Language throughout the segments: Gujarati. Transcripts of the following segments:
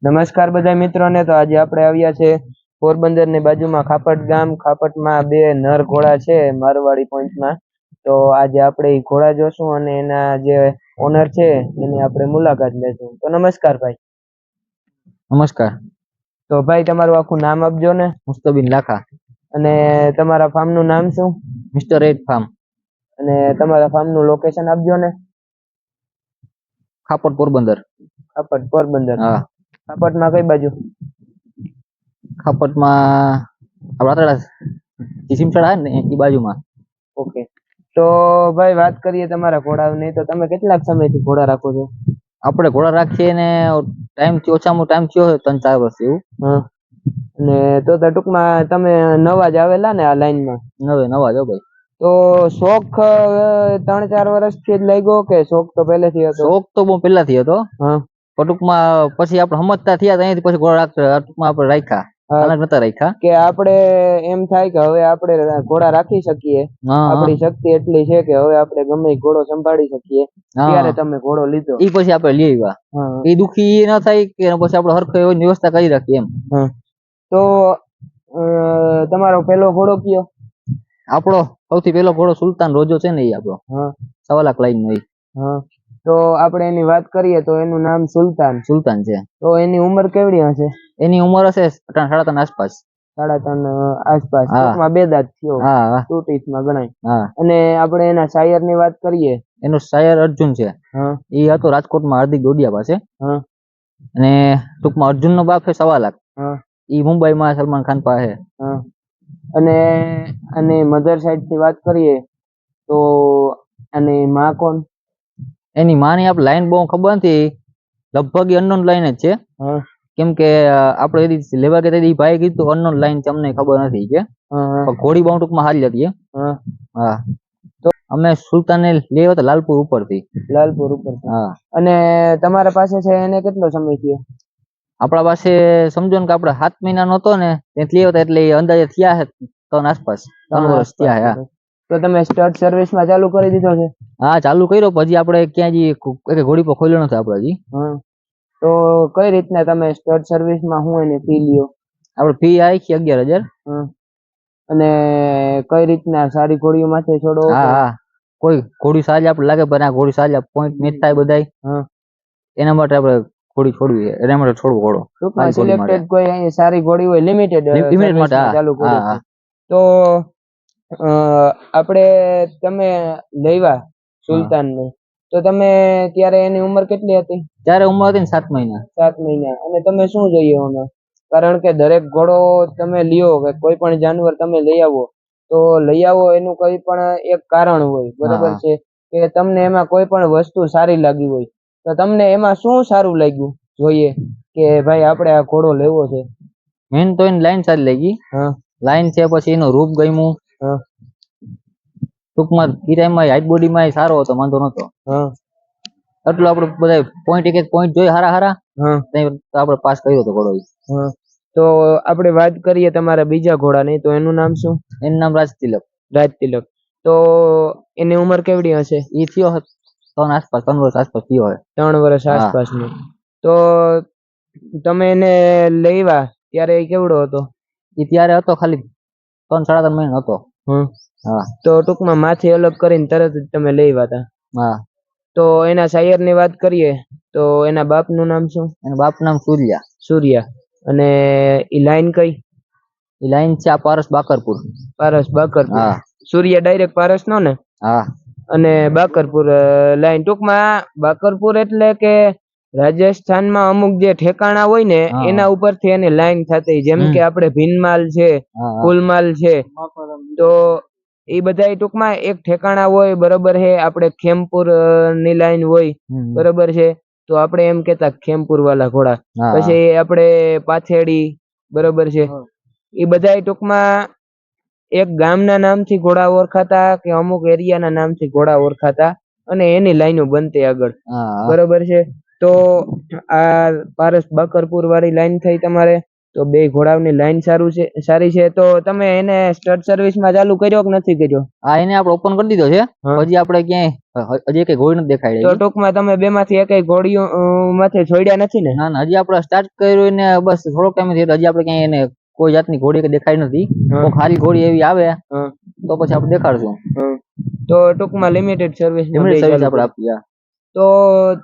નમસ્કાર બધા મિત્રોને. તો આજે આપણે આવ્યા છે પોરબંદર ની બાજુમાં ખાપટ ગામ. ખાપટમાં બે નર ઘોડા છે મારવાડી પોઈન્ટમાં. તો આજે આપણે એ ઘોડા જોશું અને એના જે ઓનર છે એની આપણે મુલાકાત લેશું. તો નમસ્કાર ભાઈ. નમસ્કાર. તો ભાઈ તમારું આખું નામ આપજો ને. મુસ્તબીન લાખા. અને તમારા ફાર્મ નું નામ શું? Mister 8 farm. અને તમારા ફાર્મ નું લોકેશન આપજો ને. ખાપટ પોરબંદર. ખાપટ પોરબંદર. હા. ખાપટમાં કઈ બાજુ? ખાપટમાં આપડા સિમસડા ને એ બાજુમાં. ઓકે. તો ભાઈ વાત કરીએ તમારા ઘોડાની. તો તમે કેટલાક સમયથી ઘોડા રાખો છો? આપણે ઘોડા રાખીએ ને ટાઈમ થી ઓછામાં ટાઈમ થયો 3-4 વર્ષ એવું. હા. અને તો ટૂંકમાં તમે નવા જ આવેલા ને આ લાઈનમાં? નવા જ ભાઈ. તો શોખ 3-4 વર્ષથી જ લાગ્યો કે શોખ તો પહેલેથી હતો? શોખ તો બહુ પહેલાથી હતો. હા. ટૂંકમાં પછી આપણે સમજતા થયા ત્યાંથી પછી ઘોડા રાખતા ટૂંકમાં આપણે રાખ્યા. નતા રાખ્યા કે આપણે એમ થાય કે હવે આપણે ઘોડા રાખી શકીએ. આપણી શક્તિ એટલી છે કે હવે આપણે ગમે ઘોડો સંભાળી શકીએ. ત્યારે તમે ઘોડો લીધો. ઈ પછી આપણે લઈ આવ્યા. એ દુખી ન થાય કે પછી આપણે હરખો એવી વ્યવસ્થા કરી રાખીએ એમ. તો તમારો પહેલો ઘોડો કયો? આપણો સૌથી પહેલો ઘોડો સુલતાન રોજો છે ને એ આપણો. 1.25 લાખ લાઈન નો. તો આપણે એની વાત કરીએ તો એનું નામ સુલતાન છે. તો એની ઉંમર કેવડી હશે? એની ઉંમર હશે 3.5 આસપાસ. 3.5 આસપાસ. ટૂંકમાં 2 દાંત થયો. 2 ટીથમાં ગણાય. અને આપણે એના શાયર ની વાત કરીએ. એનો શાયર અર્જુન છે. એ હતો રાજકોટમાં હાર્દિક ડોડિયા પાસે. અને ટૂંકમાં અર્જુન નો બાપ છે 1.25 લાખ. એ મુંબઈમાં સલમાન ખાન પાસે. અને મધર સાઈડ થી વાત કરીએ તો અને માં કોણ? એની માની આપણે લાઈન બહુ ખબર નથી. લગભગ અનનોન લાઈન જ છે. કેમ કે આપણે લેવા ગયા એ ભાઈ કીધું અનનોન લાઈન છે, અમને ખબર નથી કે. ઘોડી બહુ ટૂંકમાં હારી હતી. હા. તો અમે સુલતાન ને લેવા તો લાલપુર ઉપરથી. લાલપુર ઉપર. અને તમારા પાસે છે એને કેટલો સમય થયો? આપણા પાસે સમજો ને કે આપણે 7 મહિનાનો હતો ને ત્યાંથી લેવા એટલે અંદાજે થયા છે 3 આસપાસ. 3 વર્ષ થયા. તો તમે સ્ટડ સર્વિસ માં ચાલુ કરી દીધો છે? હા, ચાલુ કર્યો. પછી આપણે ક્યાં ઘોડી પર ખોલ્યો નથી આપણે હજી. તો કઈ રીતના તમે સ્ટડ સર્વિસ માં હું એની ફી લ્યો? આપણે ફી આવી છે 11,000. અને કઈ રીતના સારી ઘોડીઓ માથે છોડો? હા. કોઈ ઘોડી સારી આપણે લાગે પણ આ ઘોડી સારી પોઈન્ટ મેચ થાય બધાય. એના માટે આપણે ઘોડી છોડવી છે. એના માટે છોડવો ઘોડો. ટૂંકમાં સિલેક્ટેડ કોઈ અહીં સારી ઘોડી હોય લિમિટેડ માટે ચાલુ કર્યું. તો આપણે તમે લેવા સુલતાન ને તો તમે ત્યારે એની ઉંમર કેટલી હતી? ત્યારે ઉંમર હતી 7 મહિના. 7 મહિના. અને તમે શું જોઈએ એમાં? કારણ કે દરેક ઘોડો તમે લ્યો કે કોઈ પણ જાનવર તમે લઈ આવો તો લઈ આવો એનું કોઈ પણ એક કારણ હોય, બરોબર છે? કે તમને એમાં કોઈ પણ વસ્તુ સારી લાગી હોય તો તમને એમાં શું સારું લાગ્યું જોઈએ કે ભાઈ આપણે આ ઘોડો લેવો છે? મેન તો એની લાઈન સારી લાગી. લાઈન છે, પછી એનું રૂપ ગમ્યું. ટૂંકમાં એ ટાઈમમાં હાઈટ બોડીમાં સારો હતો, વાંધો નતો. એટલું આપણે બધા પોઈન્ટ એક પોઈન્ટ જોઈ હારા આપણે પાસ કર્યો હતો ઘોડો. તો આપણે વાત કરીએ તમારા બીજા ઘોડાની. તો એનું નામ શું? એનું નામ રાજતિલક. રાજતિલક. તો એની ઉંમર કેવડી હશે? એ થયો 3 આસપાસ, 3 વર્ષ આસપાસ થયો હોય. 3 વર્ષ આસપાસ નો. તો તમે એને લેવા ત્યારે એ કેવડો હતો? એ ત્યારે હતો ખાલી 3-3.5 મહિના હતો. તો ટૂંકમાં માથી અલગ કરીને તરત જ તમે લેવા હતા? તો એના શાયર ની વાત કરીએ તો એના બાપ નું નામ શું? એના બાપ નામ સૂર્યા. સૂર્યા. અને ઈ લાઈન કઈ? ઈ લાઈન છે આ પારસ બાકરપુર. પારસ બાકરપુર. સૂર્યા ડાયરેક્ટ પારસ નો ને? અને બાકરપુર લાઈન. ટૂંકમાં બાકરપુર એટલે કે રાજસ્થાનમાં અમુક જે ઠેકાણા હોય ને એના ઉપરથી એની લાઈન થતી. જેમ કે આપણે ભીનમાલ છે, ફૂલમાલ છે, તો એ બધા ટૂંકમાં એક ઠેકાણા હોય, બરોબર છે? આપણે ખેમપુર ની લાઈન હોય, બરોબર છે? તો આપણે એમ કેતા ખેમપુર વાળા ઘોડા. પછી આપણે પાથેડી, બરોબર છે? એ બધા ટૂંકમાં એક ગામના નામથી ઘોડા ઓળખાતા કે અમુક એરિયાના નામથી ઘોડા ઓળખાતા અને એની લાઈનો બનતી આગળ, બરોબર છે? તો આ પારસ બાકરપુર વાળી લાઈન થઈ તમારે. તો બે ઘોડાઓની લાઈન સારી છે. તો તમે એને સ્ટડ સર્વિસમાં ચાલુ કર્યો કે નથી કર્યો? હા, એને આપણે ઓપન કરી દીધો છે. હજી આપણે ક્યાંય હજી કઈ ઘોડી નથી દેખાડી. તો ટૂંકમાં તમે બે માંથી એકય ઘોડીઓ માંથી છોડ્યા નથી ને? ના, હજી આપણે સ્ટાર્ટ કર્યું ને બસ થોડો ટાઈમ થયો, હજી આપણે ક્યાંય એને કોઈ જાતની ઘોડી કે દેખાડી નથી. કોઈ ખાલી ઘોડી એવી આવે તો પછી આપણે દેખાડશું. તો ટૂંકમાં લિમિટેડ સર્વિસ આપણે આપીએ. તો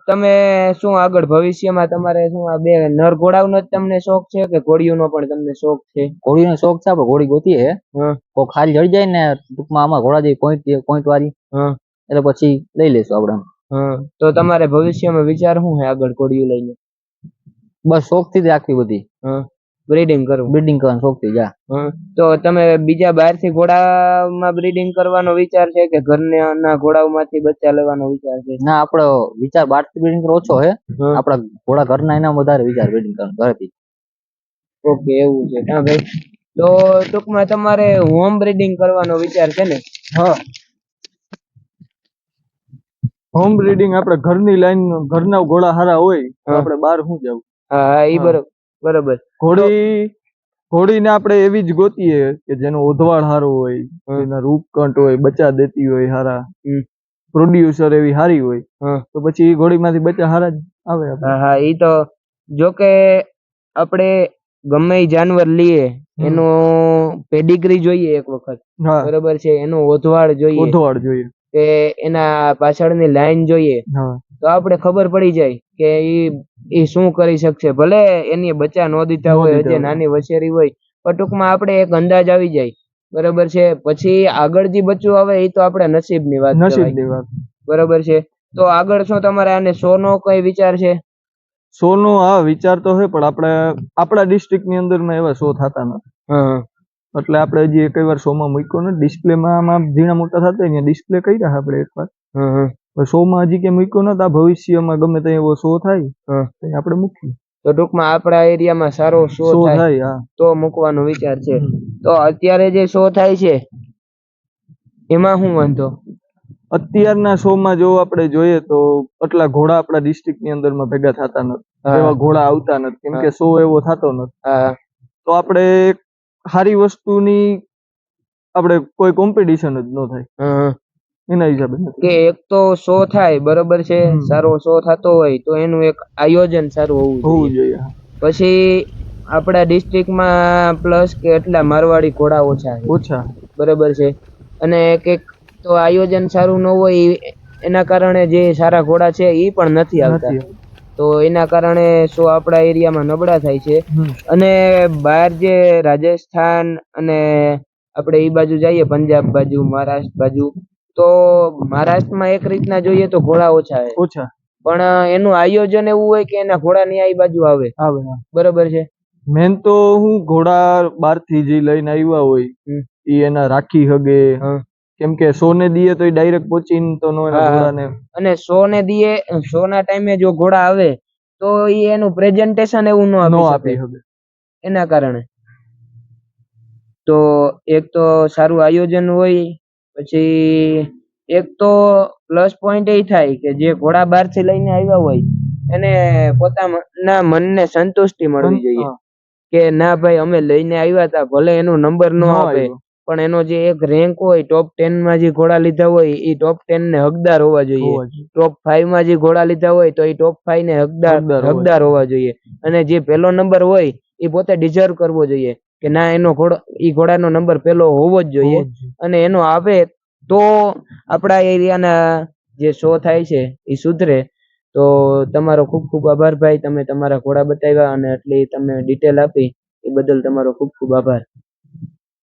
તમે શું આગળ ભવિષ્યમાં તમારે શું આ બે નર ઘોડાઓનો જ તમને શોખ છે કે ઘોડીઓનો પણ તમને શોખ છે? ઘોડીનો શોખ છે, આપણે ઘોડી ગોતી છે. કોઈ ખાલી જડી જાય ને ટૂંકમાં આમાં ઘોડા જેવી પોઈન્ટ વાળી, એટલે પછી લઈ લેશું આપણે. તો તમારે ભવિષ્યમાં વિચાર શું છે આગળ ઘોડીઓ લઈને? બસ શોખ થી જ રાખવી બધી. બ્રીડિંગ કરવાનું શોખ થી જા. તો તમે બીજા બહાર થી ઘોડામાં બ્રીડિંગ કરવાનો વિચાર છે કે ઘરના ઘોડાઓમાંથી બચ્ચા લેવાનો વિચાર છે? ના, આપણો વિચાર બહાર થી બ્રીડિંગ કરવાનો ઓછો છે. આપણા ઘોડા ઘરના એના વધારે વિચાર બ્રીડિંગ કરવાનો ઘરેથી. ઓકે, એવું છે. હા ભાઈ, તો ટૂંકમાં તમારે હોમ બ્રીડિંગ કરવાનો વિચાર છે ને? હા, હોમ બ્રીડિંગ આપણે ઘરની લાઈન ઘરના ઘોડા હારા હોય તો આપણે બહાર શું જવું? હા, એ બરોબર. ઘોડીને આપણે એવી જ ગોતીએ કે જેનો ઓધવાળ સારો હોય, એના રૂપકંઠ હોય, બચ્ચા દેતી હોય હારા, પ્રોડ્યુસર એવી હારી હોય, તો પછી એ ઘોડીમાંથી બચ્ચા હારા જ આવે. હા, એ તો જો કે આપણે ગમે એ જાનવર લઈએ એનું પેડિગ્રી જોઈએ એક વખત, બરોબર છે, એનું ઓધવાળ જોઈએ કે એના પાછળની લાઈન જોઈએ, તો આપણે ખબર પડી જાય કે ઈ શું કરી શકશે. ભલે એની બચ્ચા નો દીધા હોય, હજી નાની વછેરી હોય, પણ ટૂંકમાં આપણે એક અંદાજ આવી જાય, બરોબર છે. પછી આગળ જે બચ્ચું આવે એ તો આપણે નસીબની વાત કહેવાય, બરોબર છે. તો આગળ શું તમારે આને 100 નો કઈ વિચાર છે? 100 નો હા વિચાર તો છે, પણ આપણા ડિસ્ટ્રિક્ટ ની અંદર માં એવા 100 થતા નથી. એટલે આપણે હજી એક વાર 100 માં મૂક્યો ને ડિસ્પ્લે માં ઝીણા મોટા થતા હોય ને ડિસ્પ્લે કરી રહ્યા આપણે એકવાર. 100 માં હજી કે મૂક્યો નથી. ભવિષ્યમાં ગમે ત્યાં એવો 100 થાય તો આપણે મૂકીએ. તો ટૂંકમાં આપણા એરિયામાં સારો 100 થાય તો મૂકવાનો વિચાર છે. તો અત્યારે જે 100 થાય છે એમાં શું વાંધો? અત્યારના 100 માં જો આપણે જોઈએ તો આટલા ઘોડા આપણા ડિસ્ટ્રિક્ટ ની અંદર માં ભેગા થતા નથી, એવા ઘોડા આવતા નથી, કેમ કે 100 એવો થતો નથી. તો આપણે સારી વસ્તુની આપણે કોઈ કોમ્પિટિશન જ ન થાય એના હિસાબે કે એક તો 100 થાય, બરોબર છે, સારો 100 થતો હોય તો એનું એક આયોજન સારું હોવું જોઈએ. પછી આપણા ડિસ્ટ્રિક્ટમાં પ્લસ કે એટલા મારવાડી ઘોડા ઓછા, બરોબર છે, અને એક તો આયોજન સારું ન હોય એના કારણે જે સારા ઘોડા છે એ પણ નથી આવતા. તો એના કારણે 100 આપણા એરિયામાં નબળા થાય છે. અને બહાર જે રાજસ્થાન અને આપણે એ બાજુ જઈએ, પંજાબ બાજુ, મહારાષ્ટ્ર બાજુ, તો મહારાષ્ટ્રમાં એક રીતના જોઈએ તો ઘોડા ઓછા, પણ એનું આયોજન એવું હોય કે એના ઘોડા ની આ બાજુ આવે, બરોબર છે. મેન તો હું ઘોડા બહાર થી જે લઈને આવ્યા હોય એ એના રાખી હગે, કેમ કે 100 ને દીએ તો ડાયરેક્ટ પહોંચીને તો નો એના ઘોડાને, અને 100 ને દીએ 100 ના ટાઈમે જો ઘોડા આવે તો એનું પ્રેઝન્ટેશન એવું ન આપી શકે એના કારણે. તો એક તો સારું આયોજન હોય, પછી એક તો પ્લસ પોઈન્ટ એ થાય કે જે ઘોડા બહાર થી લઈને આવ્યા હોય એને પોતાના મનને સંતુષ્ટિ મળવી જોઈએ કે ના ભાઈ અમે લઈને આવ્યા હતા, ભલે એનો નંબર ન આપે પણ એનો જે એક રેન્ક હોય, ટોપ 10 માં જે ઘોડા લીધા હોય એ ટોપ 10 ને હકદાર હોવા જોઈએ. ટોપ 5 માં જે ઘોડા લીધા હોય તો એ ટોપ 5 ને હકદાર હોવા જોઈએ. અને જે પહેલો નંબર હોય એ પોતે ડિઝર્વ કરવો જોઈએ કે ના એનો ઘોડાનો નંબર પહેલો હોવો જ જોઈએ, અને એનો આવે તો આપણા એરિયાના જે 100 થાય છે એ સુધરે. તો તમારો ખૂબ ખૂબ આભાર ભાઈ, તમે તમારા ઘોડા બતાવ્યા અને એટલી તમે ડિટેલ આપી એ બદલ તમારો ખૂબ ખૂબ આભાર.